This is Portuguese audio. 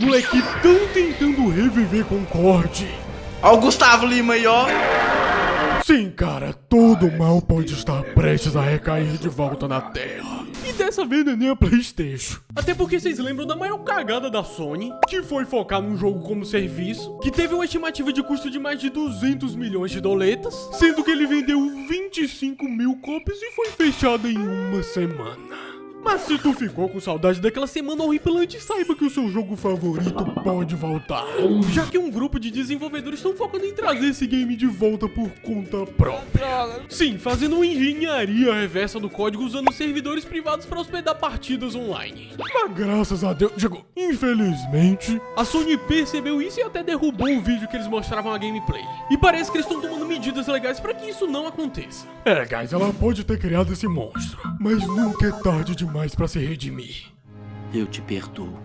Moleque, tão tentando reviver Concorde. Ó o Gustavo Lima aí, ó. Sim, cara, todo mal pode estar prestes a recair de volta na Terra. E dessa vez não é nem a PlayStation. Até porque vocês lembram da maior cagada da Sony, que foi focar num jogo como serviço, que teve uma estimativa de custo de mais de 200 milhões de doletas, sendo que ele vendeu 25 mil cópias e foi fechado em uma semana. Mas se tu ficou com saudade daquela semana horripilante, saiba que o seu jogo favorito pode voltar. Já que um grupo de desenvolvedores estão focando em trazer esse game de volta por conta própria. Sim, fazendo uma engenharia reversa do código usando servidores privados para hospedar partidas online. Mas graças a Deus, digo, infelizmente, a Sony percebeu isso e até derrubou o vídeo que eles mostravam a gameplay. E parece que eles estão tomando medidas legais para que isso não aconteça. Guys, ela pode ter criado esse monstro, mas nunca é tarde demais pra se redimir. Eu te perdoo.